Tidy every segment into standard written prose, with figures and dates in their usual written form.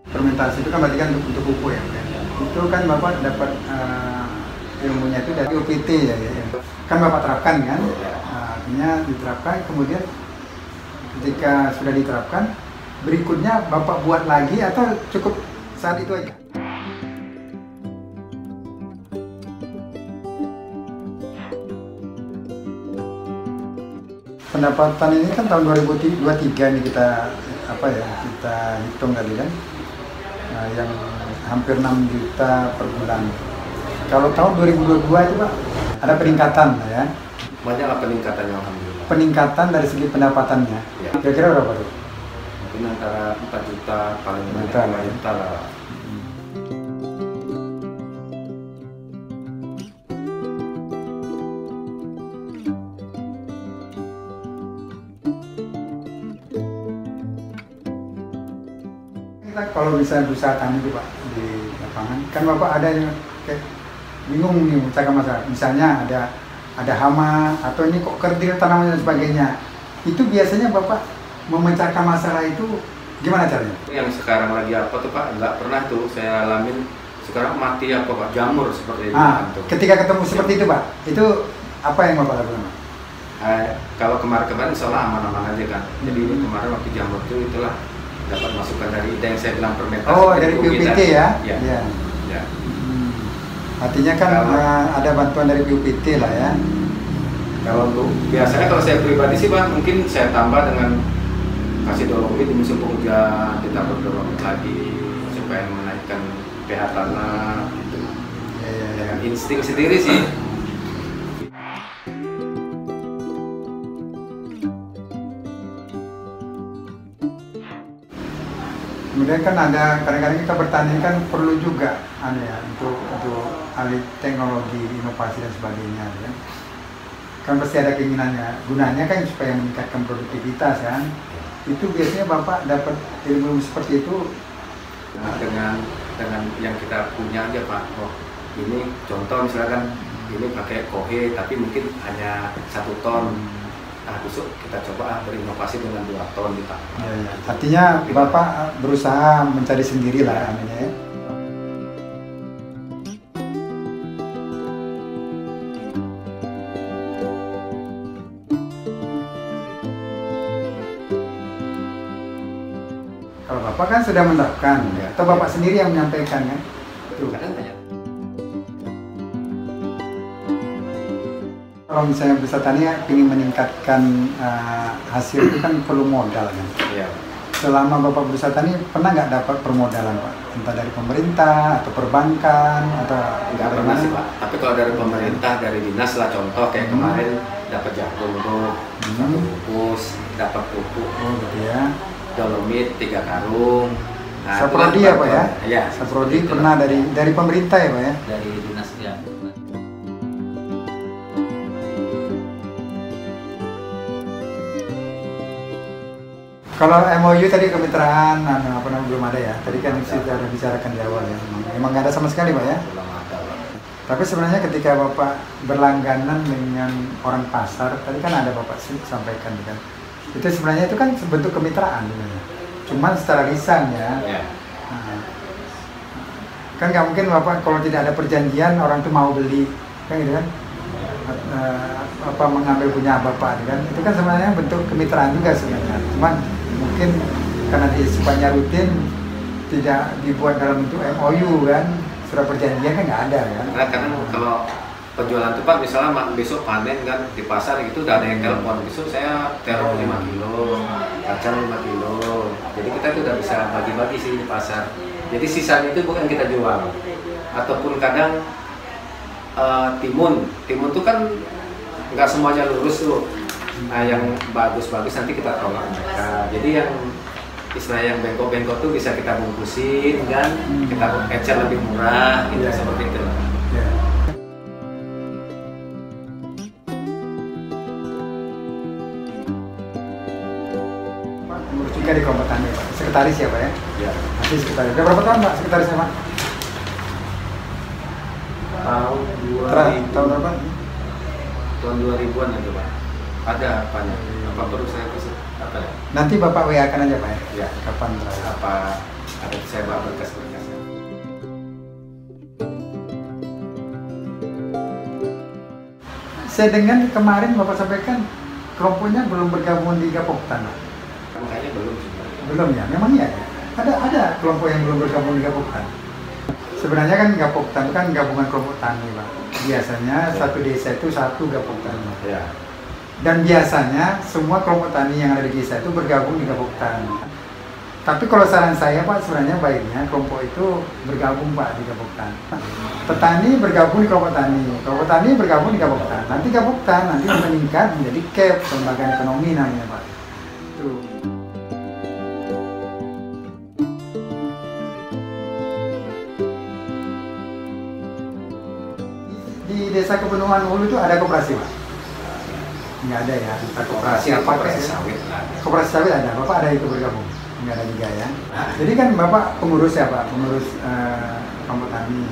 Fermentasi itu kan berarti kan untuk pupuk ya, itu kan Bapak dapat ilmunya itu dari UPT ya, kan Bapak terapkan kan, artinya diterapkan, kemudian ketika sudah diterapkan, berikutnya Bapak buat lagi atau cukup saat itu aja? Pendapatan ini kan tahun 2023 ini kita kita hitung tadi kan, yang hampir 6 juta per bulan. Kalau tahun 2022 itu Pak, ada peningkatan ya? Banyaklah peningkatannya alhamdulillah. Peningkatan dari segi pendapatannya. Ya. Kira-kira berapa tuh? Mungkin antara 4 juta paling banyak 5 juta lah. Kalau bisa berusaha tani itu Pak di lapangan, kan Bapak ada yang kayak bingung nih mencari masalah. Misalnya ada hama atau ini kok kerdil tanaman dan sebagainya. Itu biasanya Bapak memecahkan masalah itu gimana caranya? Yang sekarang lagi apa tuh Pak? Nggak pernah tuh saya alamin. Sekarang mati apa Pak? Jamur seperti itu. Ketika ketemu seperti itu Pak, itu apa yang Bapak lakukan? Kalau kemarin-kemarin insya aman-aman aja kan. Jadi kemarin waktu jamur itu itulah dapat masukan dari yang saya bilang fermentasi. Oh, dari PUPT ya? Ya. Ya. Ya. Artinya kan ada bantuan dari PUPT lah ya. Kalau untuk biasanya kalau saya pribadi sih Pak, mungkin saya tambah dengan kasih dolomit di musim penghujan, ditambah dolomit lagi supaya menaikkan pH tanah gitu. Ya. Dengan insting sendiri sih. Kemudian kan ada kadang-kadang kita bertani kan perlu juga untuk alih teknologi, inovasi dan sebagainya ya. Kan pasti ada keinginannya, gunanya kan supaya meningkatkan produktivitas kan. Itu biasanya Bapak dapat ilmu seperti itu dengan yang kita punya aja Pak. Oh, ini contoh misalkan ini pakai kohe tapi mungkin hanya 1 ton. Nah, besok kita coba berinovasi dengan 2 ton di tanah. Ya. Artinya Bapak berusaha mencari sendiri lah ya. Kalau Bapak kan sudah menerapkan, ya. Atau Bapak sendiri yang menyampaikan kan? Tuh. Kadang banyak. Kalau misalnya peserta tani ingin meningkatkan hasil itu kan perlu modal kan? Iya. Selama Bapak berusaha tani pernah nggak dapat permodalan Pak? Entah dari pemerintah atau perbankan atau nggak pernah sih Pak. Tapi kalau dari pemerintah, dari dinas lah contoh kayak kemarin dapat jagung tuh 1 bungkus, dapat pupuk. Oh gitu ya. Dolomit 3 karung. Nah, Saprodi ya Pak ya? Iya. Saprodi pernah dari pemerintah ya Pak ya? Dari dinas ya. Kalau MOU tadi kemitraan, belum ada ya. Tadi kan sudah bicarakan di awal ya. Memang nggak ada sama sekali Pak ya. Belum ada. Tapi sebenarnya ketika Bapak berlangganan dengan orang pasar, tadi kan ada Bapak sampaikan kan. Itu sebenarnya itu kan bentuk kemitraan sebenarnya. Cuman secara lisan ya. Ya. Nah, kan nggak mungkin Bapak kalau tidak ada perjanjian orang tuh mau beli kan gitu kan. Mengambil punya Bapak kan. Itu kan sebenarnya bentuk kemitraan juga sebenarnya. Cuman mungkin karena sifatnya rutin tidak dibuat dalam bentuk MOU kan, surat perjanjian kan nggak ada kan. Karena kalau penjualan itu Pak, misalnya besok panen kan di pasar itu udah ada yang telepon, besok saya terong 5 kilo, kacang 5 kilo, jadi kita tuh udah bisa bagi-bagi sih di pasar. Jadi sisanya itu bukan kita jual, ataupun kadang timun tuh kan nggak semuanya lurus tuh. Nah, yang bagus-bagus nanti kita tolak mereka. Jadi yang istilah yang bengkok-bengkok tuh bisa kita bungkusin kan, kita ecer lebih murah gitu, seperti itu. Menurut Enggak di kelompok tani Pak. Sekretaris ya Pak ya? Ya. Masih sekretaris. Udah berapa tahun Pak sekretarisnya Pak? Tahun Tahun berapa? Tahun 2000-an aja Pak. Ada apanya? Apa perlu saya kasih apa ya? Nanti Bapak WA kan aja Pak ya? Ya. Kapan terakhir? Apa ada saya bawa berkas-berkasnya? Saya dengar kemarin Bapak sampaikan kelompoknya belum bergabung di Gapoktan. Makanya belum sebenarnya. Belum ya? Memang iya ya? Ada kelompok yang belum bergabung di Gapoktan. Sebenarnya kan Gapoktan kan gabungan kelompok tani Pak. Biasanya satu desa itu satu Gapoktan. Ya. Dan biasanya semua kelompok tani yang ada di desa itu bergabung di Gapoktan. Tapi kalau saran saya Pak, sebenarnya baiknya kelompok itu bergabung Pak di Gapoktan. Petani bergabung di kelompok tani bergabung di Gapoktan. Nanti Gapoktan nanti meningkat menjadi KEP, Lembaga Ekonomi namanya Pak. Itu. Di Desa Kepenuhan Hulu itu ada koperasi Pak? Nggak ada ya, entah koperasi apa Koperasi kayak- sawit lah. Koperasi sawit ada, Bapak ada itu bergabung? Nggak ada juga ya. Jadi kan Bapak pengurus ya Pak, pengurus kelompok tani.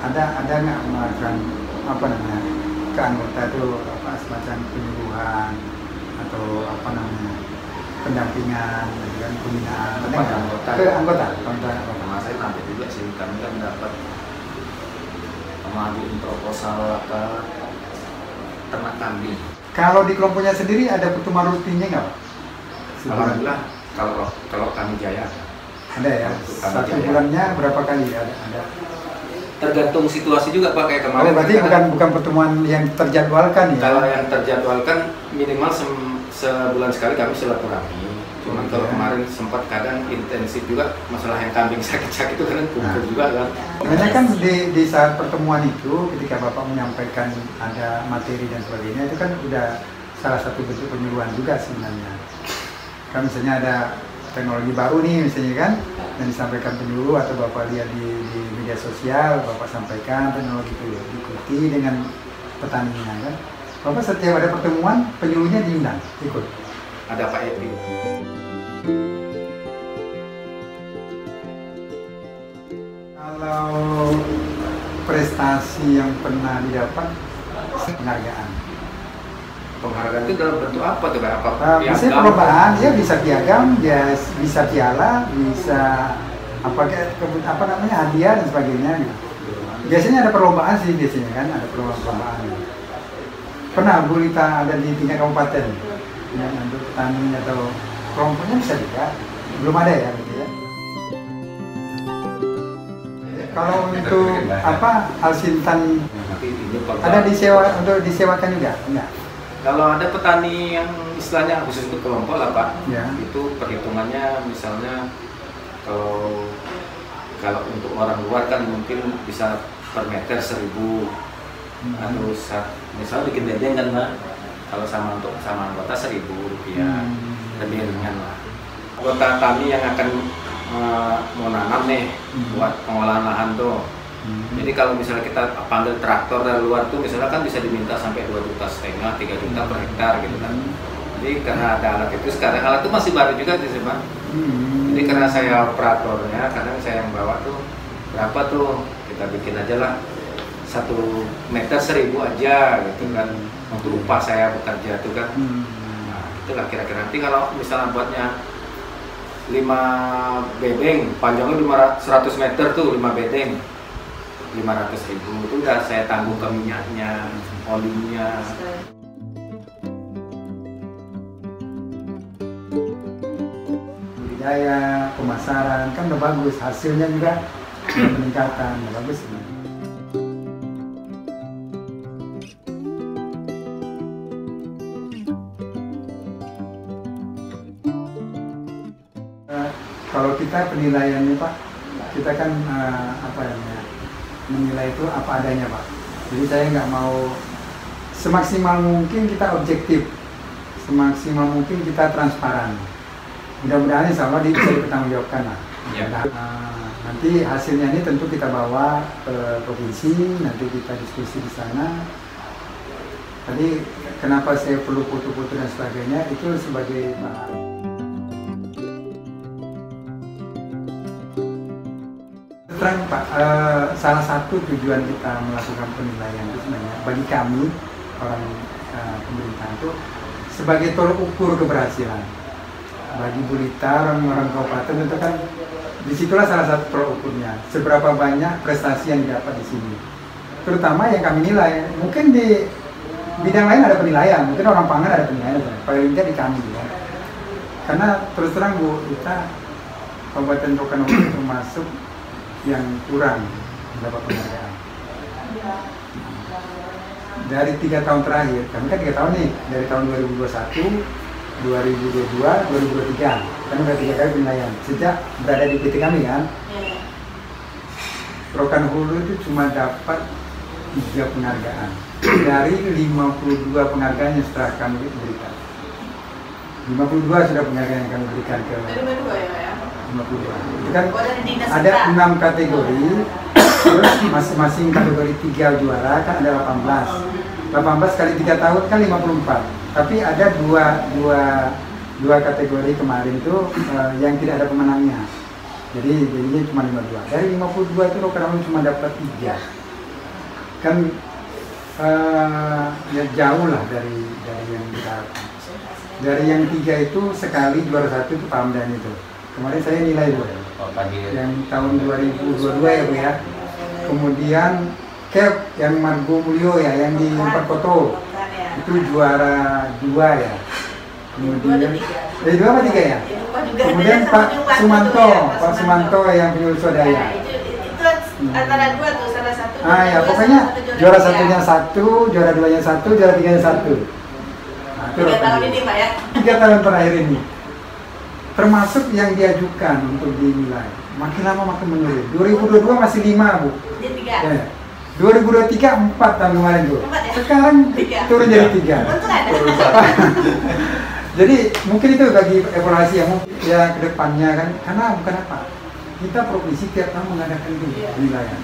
Ada nggak melakukan apa namanya ke anggota itu apa semacam penyuluhan atau apa namanya pendampingan, gitu kan, pembinaan? Ada Kepada nggak? anggota. Ke anggota. Sama saya nanti juga sih, kami kan dapat mengajuin proposal apa ternak kambing. Kalau di kelompoknya sendiri ada pertemuan rutinnya nggak Pak? Sebulan? Alhamdulillah kalau kami jaya. Ada ya. Untuk kami Satu jaya. bulannya berapa kali ada? Tergantung situasi juga Pak, kayak kemarin. Oh, berarti kadang- bukan pertemuan yang terjadwalkan ya? Kalau yang terjadwalkan minimal sebulan sekali kami silaturahmi. Cuman kalau Ya. kemarin sempat kadang intensif juga masalah yang kambing sakit-sakit itu kadang kumpul Nah. juga kan. Sebenarnya kan di saat pertemuan itu, ketika Bapak menyampaikan ada materi dan sebagainya, itu kan udah salah satu bentuk penyuluhan juga sebenarnya. Kan misalnya ada teknologi baru nih misalnya kan, yang disampaikan penyuluh atau Bapak lihat di media sosial, Bapak sampaikan teknologi itu diikuti dengan petaninya kan. Bapak setiap ada pertemuan, penyuluhnya diundang, ikut. Ada Pak Epi. Kalau prestasi yang pernah didapat, penghargaan. Penghargaan itu dalam bentuk apa tuh Pak? Apa Misalnya piagam? perlombaan, dia bisa piagam, dia bisa piala, bisa apa namanya hadiah dan sebagainya. Gitu. Biasanya ada perlombaan sih biasanya kan, ada perlombaan. Pernah Bu Rita ada di tingkat kabupaten, ya, untuk petani atau kelompoknya bisa juga, belum ada ya, gitu ya. Kalau untuk apa Alsintan Nanti ini ada untuk disewakan juga, enggak? Kalau ada petani yang istilahnya khusus untuk kelompok lah Pak, Ya. itu perhitungannya misalnya kalau untuk orang luar kan mungkin bisa per meter 1.000 atau misalnya bikin bedeng kan Pak, kalau sama anggota 1.000 rupiah, lebih ringan lah. Anggota tani yang akan mau nanam nih buat pengolahan lahan tuh. Jadi kalau misalnya kita panggil traktor dari luar tuh misalnya kan bisa diminta sampai 2,5 juta, 3 juta per hektar gitu kan. Jadi karena ada alat itu, sekarang alat itu masih baru juga sih Pak. Jadi karena saya operatornya, kadang saya yang bawa tuh berapa tuh, kita bikin aja lah 1 meter 1.000 aja gitu kan, untuk upah saya bekerja tuh kan. Nah itulah kira-kira. Nanti kalau misalnya buatnya 5 bedeng, panjangnya 100 meter tuh 5 bedeng, 500.000 itu udah saya tanggung ke minyaknya, olinya. Budidaya, pemasaran kan udah bagus, hasilnya juga ada peningkatan, udah bagus. Kalau kita penilaiannya Pak, kita kan apa namanya menilai itu apa adanya Pak. Jadi saya nggak mau semaksimal mungkin kita objektif, semaksimal mungkin kita transparan. Mudah-mudahan insya Allah bisa dipertanggungjawabkan lah. Ya. Nanti hasilnya ini tentu kita bawa ke provinsi, nanti kita diskusi di sana. Tadi kenapa saya perlu foto-foto dan sebagainya itu sebagai bahan. Terang Pak, salah satu tujuan kita melakukan penilaian itu sebenarnya bagi kami orang pemerintah itu sebagai tolok ukur keberhasilan. Bagi Blitar, orang kabupaten itu kan disitulah salah satu tolok ukurnya. Seberapa banyak prestasi yang didapat di sini. Terutama yang kami nilai, mungkin di bidang lain ada penilaian, mungkin orang pangan ada penilaian, paling tidak di kami ya. Karena terus terang Bu, kita Kabupaten Rokan Hulu termasuk yang kurang mendapat penghargaan. Dari 3 tahun terakhir, kami kan 3 tahun nih, dari tahun 2021, 2022, 2023, kan udah 3 kali penilaian. Sejak berada di PT kami kan, Rokan Hulu itu cuma dapat 3 penghargaan dari 52 penghargaan yang setelah kami berikan. 52 sudah penghargaan yang kami berikan ke 52 ya? 52. Itu kan Oh, ada 6 kategori, terus masing-masing kategori 3 juara kan ada 18. 18 kali 3 tahun kan 54. Tapi ada dua kategori kemarin itu yang tidak ada pemenangnya. Jadi jadinya cuma 52. Dari 52 itu Rokan Hulu cuma dapat 3. Kan ya jauh lah dari yang kita harapkan. Dari yang 3 itu sekali juara 1 itu Pak Hamdan itu. Kemarin saya nilai Bu. Yang tahun 2022 ya Bu ya. Kemudian Cap yang Margo Mulyo ya, yang di Perkoto itu juara 2 ya. Kemudian 2 apa 3 ya? Kemudian Pak Sumanto yang penyuluh swadaya. Itu antara 2 tuh, salah satu. Ya pokoknya juara 1-nya 1, juara 2-nya 1, juara 3-nya 1. Nah, 3 tahun ini Pak ya? 3 tahun terakhir ini. Termasuk yang diajukan untuk dinilai. Makin lama makin menurun. 2022 masih 5 Bu. Jadi 3. Ya. 2023 4 tahun kemarin Bu. 4 ya? Sekarang 3. turun jadi 3. Untung ada. Jadi mungkin itu bagi evaluasi yang ya ke depannya kan, karena bukan apa, kita provinsi tiap tahun mengadakan itu penilaian.